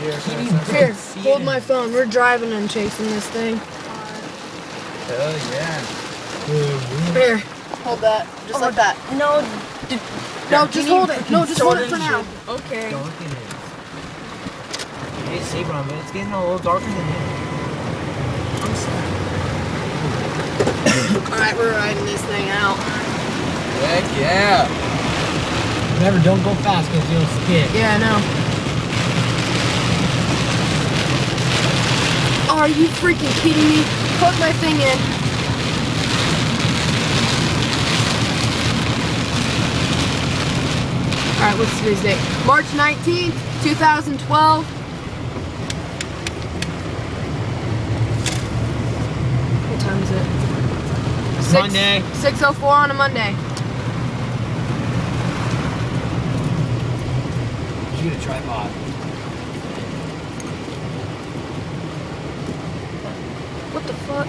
Here, hold my phone. We're driving and chasing this thing. Hell yeah. Here, hold that. Just like that. No, just hold it. No, just hold it for now. Okay. Don't look at it. Hey, Sabron, but it's getting a little darker than here. I'm sorry. Alright, we're riding this thing out. Heck yeah. Remember, don't go fast because you'll skid. Yeah, I know. Are you freaking kidding me? Put my thing in. Alright, what's today's date? March 19th, 2012. What time is it? Monday. 6:04 on a Monday. Shoot a tripod. What the fuck?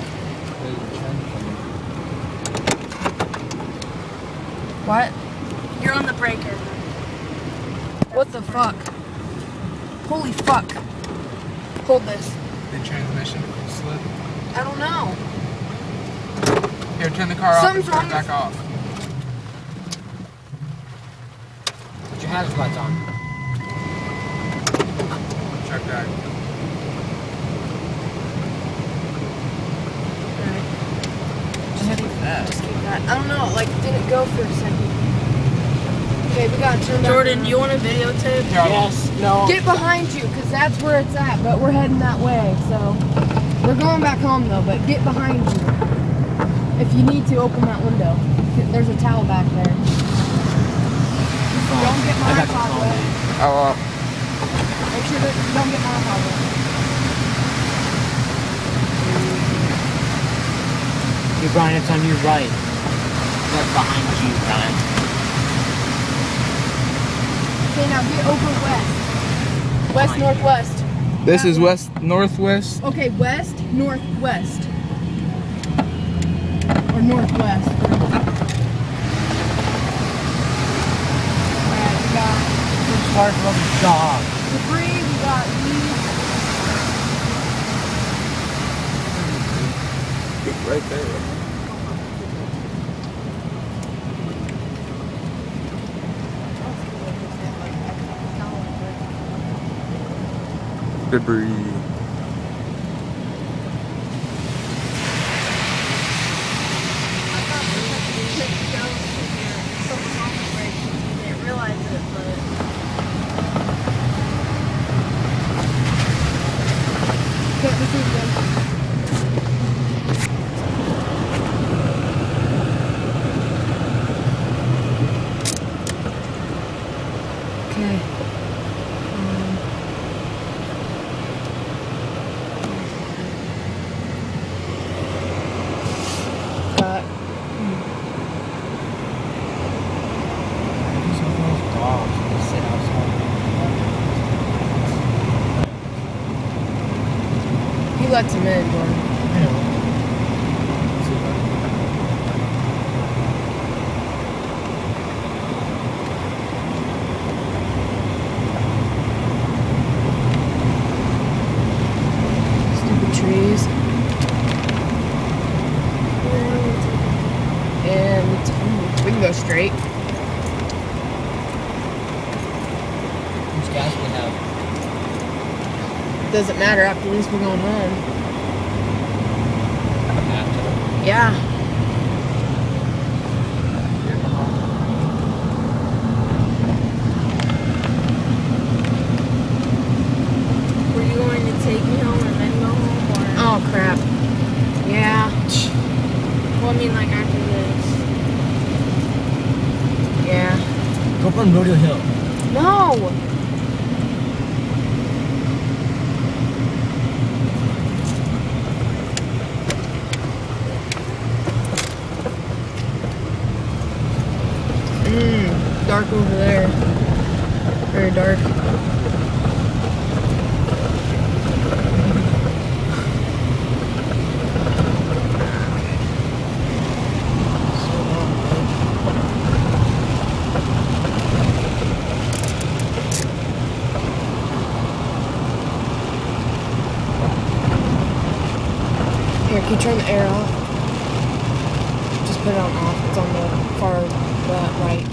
What? You're on the breaker. What the fuck? Holy fuck. Hold this. The transmission slip. I don't know. Here, turn the car off and Something's turn wrong it back off. Put your hazard lights on. Check that. Just keep that. I don't know, like, did it go for a second? Okay, we gotta turn back Jordan, around. you want a videotape? Here, Yes. No. Get behind you, because that's where it's at, but we're heading that way, so. We're going back home, though, but get behind you. If you need to, open that window. There's a towel back there. Don't get my iPod wet. Oh, Make sure that you don't get my iPod wet. Hey, Brian, it's on your right. That's behind you, Brian. Okay, now get over west. West, northwest. this That is way. west northwest. Okay, west, northwest. Or northwest. Alright, we got Far from the dog. debris, we got weeds. Right there. Debris. Okay, this is good. Okay. Got Some of those dogs just sit outside. he lets him in, Jordan. I know. Stupid trees. And we can go straight. Whose gas we have? Doesn't matter, after this we're going home. After. Yeah. Were you going to take me home and then go home, or? Oh crap. Yeah. Well, I mean, like after this. Yeah. Go from Rodeo Hill. No. Dark over there. Very dark. can you turn the air off? Just put it on off. It's on the far right.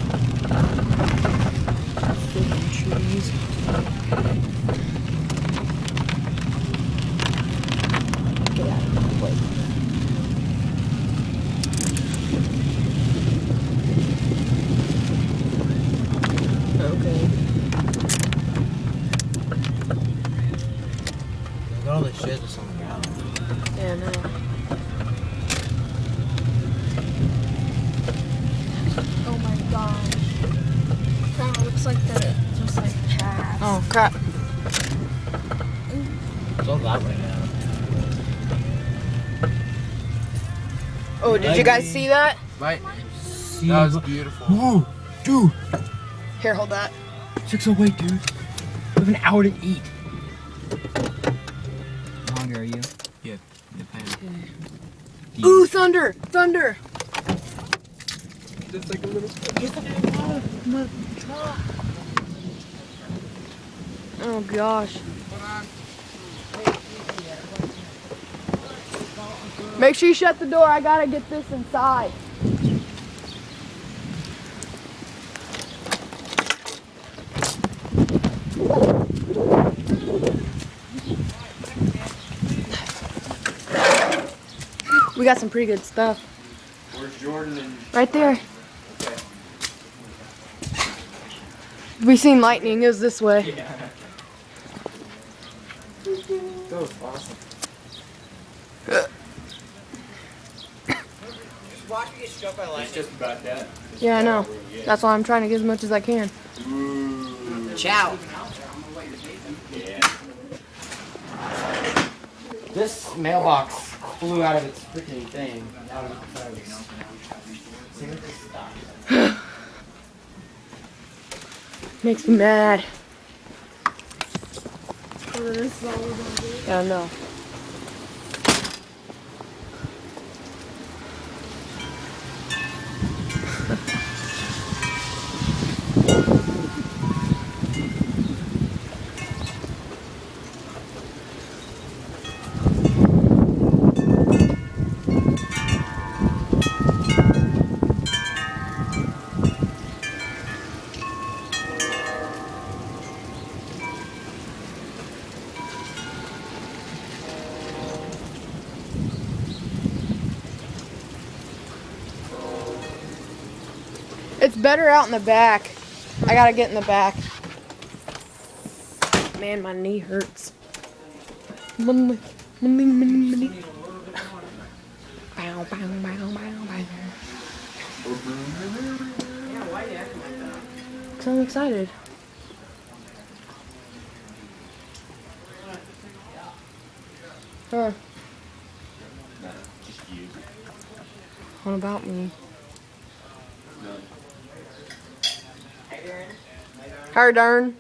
Freaking trees. Get out of my way. Okay. Look at all the shit that's on the ground. Yeah, no. Oh my gosh. Kind of looks like the just like path. Oh crap. It's all that way now. Oh, did you guys see that? Lightning. See, That was look- beautiful. Whoa, dude. Here, hold that. 6:08, dude. We have an hour to eat. How hungry are you? Yeah. Ooh, thunder! Thunder! Just like a little. Oh gosh. Make sure you shut the door. I gotta get this inside. We got some pretty good stuff. Where's Jordan and? Right there. We seen lightning. It was this way. That was awesome. Watch me get struck by lightning. It's just about that. Yeah, I know. That's why I'm trying to get as much as I can. Ciao. This mailbox flew out of its freaking thing. Makes me mad. So this is all we're gonna do. Yeah, I know. It's better out in the back. I gotta get in the back. Man, my knee hurts. Bow, bow, bow, bow, bow. So I'm excited. Huh. What about me? Her darn.